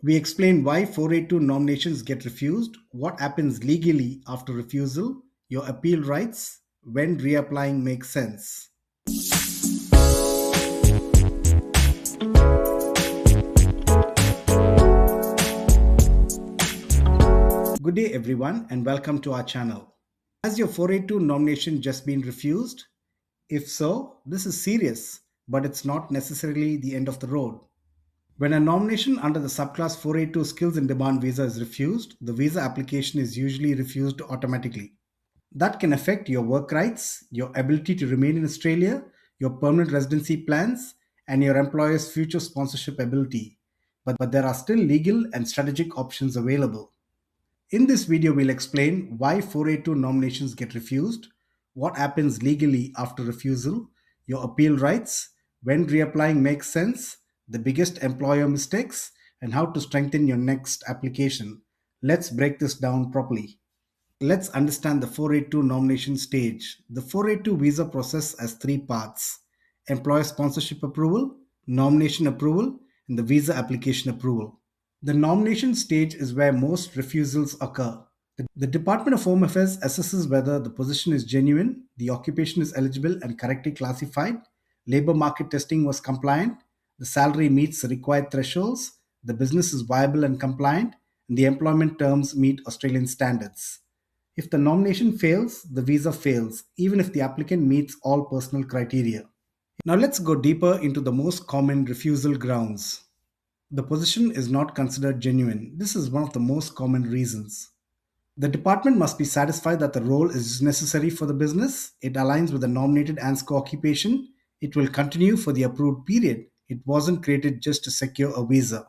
We explain why 482 nominations get refused, what happens legally after refusal, your appeal rights, when reapplying makes sense. Good day, everyone, and welcome to our channel. Has your 482 nomination just been refused? If so, this is serious, but it's not necessarily the end of the road. When a nomination under the subclass 482 skills in demand visa is refused, the visa application is usually refused automatically. That can affect your work rights, your ability to remain in Australia, your permanent residency plans, and your employer's future sponsorship ability. But there are still legal and strategic options available. In this video, we'll explain why 482 nominations get refused, what happens legally after refusal, your appeal rights, when reapplying makes sense, the biggest employer mistakes, and how to strengthen your next application. Let's break this down properly. Let's understand the 482 nomination stage. The 482 visa process has three parts: employer sponsorship approval, nomination approval, and the visa application approval. The nomination stage is where most refusals occur. The Department of Home Affairs assesses whether the position is genuine, the occupation is eligible and correctly classified, labor market testing was compliant, the salary meets the required thresholds, the business is viable and compliant, and the employment terms meet Australian standards. If the nomination fails, the visa fails, even if the applicant meets all personal criteria. Now let's go deeper into the most common refusal grounds. The position is not considered genuine. This is one of the most common reasons. The department must be satisfied that the role is necessary for the business, it aligns with the nominated ANSCO occupation, it will continue for the approved period. It wasn't created just to secure a visa.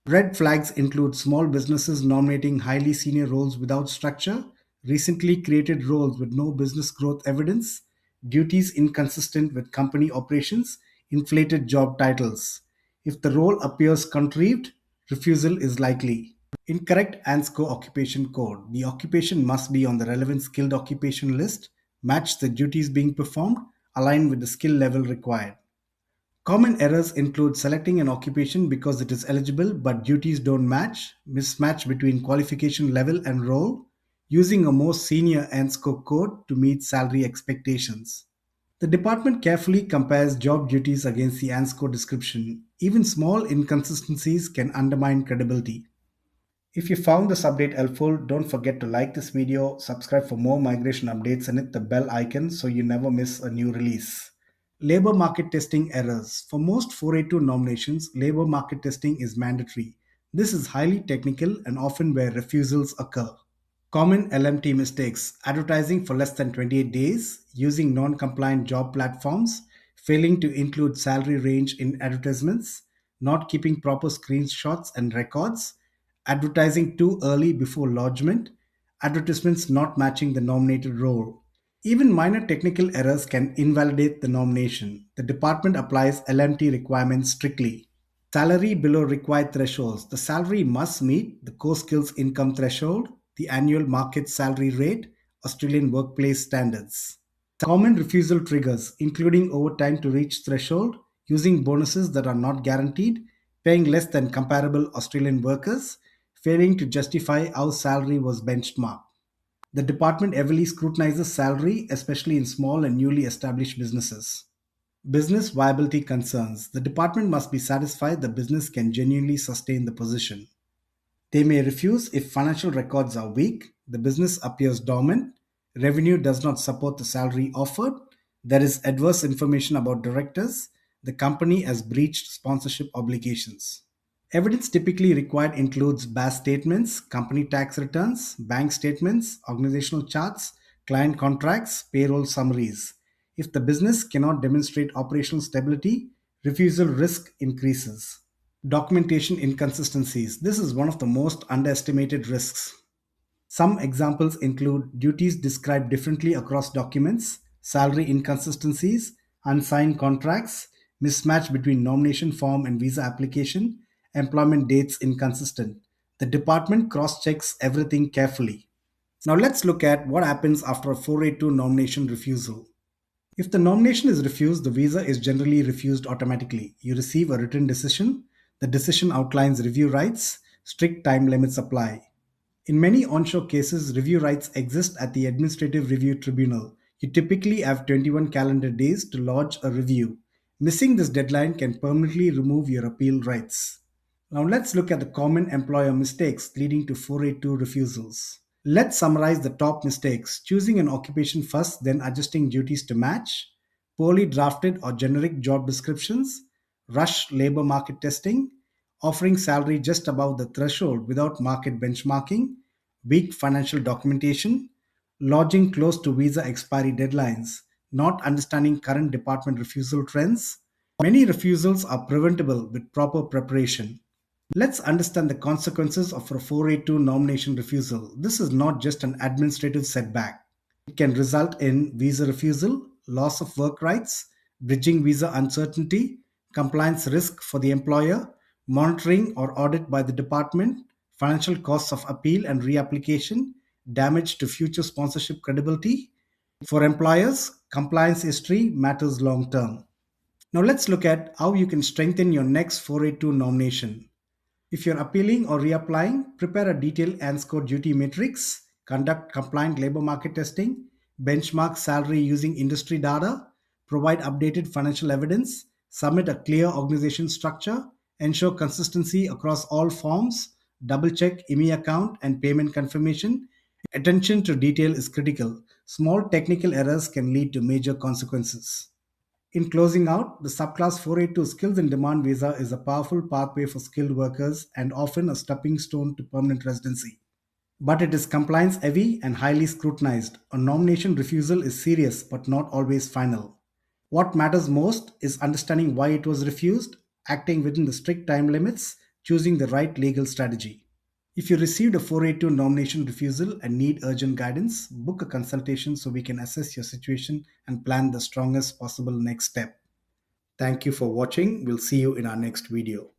Red flags include small businesses nominating highly senior roles without structure, recently created roles with no business growth evidence, duties inconsistent with company operations, inflated job titles. If the role appears contrived, refusal is likely. Incorrect ANSCO occupation code. The occupation must be on the relevant skilled occupation list, match the duties being performed, align with the skill level required. Common errors include selecting an occupation because it is eligible but duties don't match, mismatch between qualification level and role, using a more senior ANSCO code to meet salary expectations. The department carefully compares job duties against the ANSCO description. Even small inconsistencies can undermine credibility. If you found this update helpful, don't forget to like this video, subscribe for more migration updates, and hit the bell icon so you never miss a new release. Labor market testing errors. For most 482 nominations, labor market testing is mandatory. This is highly technical and often where refusals occur. Common LMT mistakes: advertising for less than 28 days, using non compliant job platforms, failing to include salary range in advertisements, not keeping proper screenshots and records, advertising too early before lodgement, advertisements not matching the nominated role. Even minor technical errors can invalidate the nomination. The department applies LMT requirements strictly. Salary below required thresholds. The salary must meet the core skills income threshold, the annual market salary rate, Australian workplace standards. Common refusal triggers, including overtime to reach threshold, using bonuses that are not guaranteed, paying less than comparable Australian workers, failing to justify how salary was benchmarked. The department heavily scrutinizes salary, especially in small and newly established businesses. Business viability concerns. The department must be satisfied the business can genuinely sustain the position. They may refuse if financial records are weak, the business appears dormant, revenue does not support the salary offered, there is adverse information about directors, the company has breached sponsorship obligations. Evidence typically required includes BAS statements, company tax returns, bank statements, organizational charts, client contracts, payroll summaries. If the business cannot demonstrate operational stability, refusal risk increases. Documentation inconsistencies. This is one of the most underestimated risks. Some examples include duties described differently across documents, salary inconsistencies, unsigned contracts, mismatch between nomination form and visa application, employment dates inconsistent. The department cross checks everything carefully. Now let's look at what happens after a 482 nomination refusal. If the nomination is refused, the visa is generally refused automatically. You receive a written decision. The decision outlines review rights, strict time limits apply. In many onshore cases, review rights exist at the Administrative Review Tribunal. You typically have 21 calendar days to lodge a review. Missing this deadline can permanently remove your appeal rights. Now let's look at the common employer mistakes leading to 482 refusals. Let's summarize the top mistakes: choosing an occupation first, then adjusting duties to match, poorly drafted or generic job descriptions, rush labor market testing, offering salary just above the threshold without market benchmarking, weak financial documentation, lodging close to visa expiry deadlines, not understanding current department refusal trends. Many refusals are preventable with proper preparation. Let's understand the consequences of a 482 nomination refusal. This is not just an administrative setback. It can result in visa refusal, loss of work rights, bridging visa uncertainty, compliance risk for the employer, monitoring or audit by the department, financial costs of appeal and reapplication, damage to future sponsorship credibility. For employers, compliance history matters long term. Now let's look at how you can strengthen your next 482 nomination. If you're appealing or reapplying, prepare a detailed ANSCO duty matrix, conduct compliant labor market testing, benchmark salary using industry data, provide updated financial evidence, submit a clear organization structure, ensure consistency across all forms, double check IMI account and payment confirmation. Attention to detail is critical. Small technical errors can lead to major consequences. In closing out, the subclass 482 skills in demand visa is a powerful pathway for skilled workers and often a stepping stone to permanent residency. But it is compliance heavy and highly scrutinized. A nomination refusal is serious but not always final. What matters most is understanding why it was refused, acting within the strict time limits, choosing the right legal strategy. If you received a 482 nomination refusal and need urgent guidance, book a consultation so we can assess your situation and plan the strongest possible next step. Thank you for watching. We'll see you in our next video.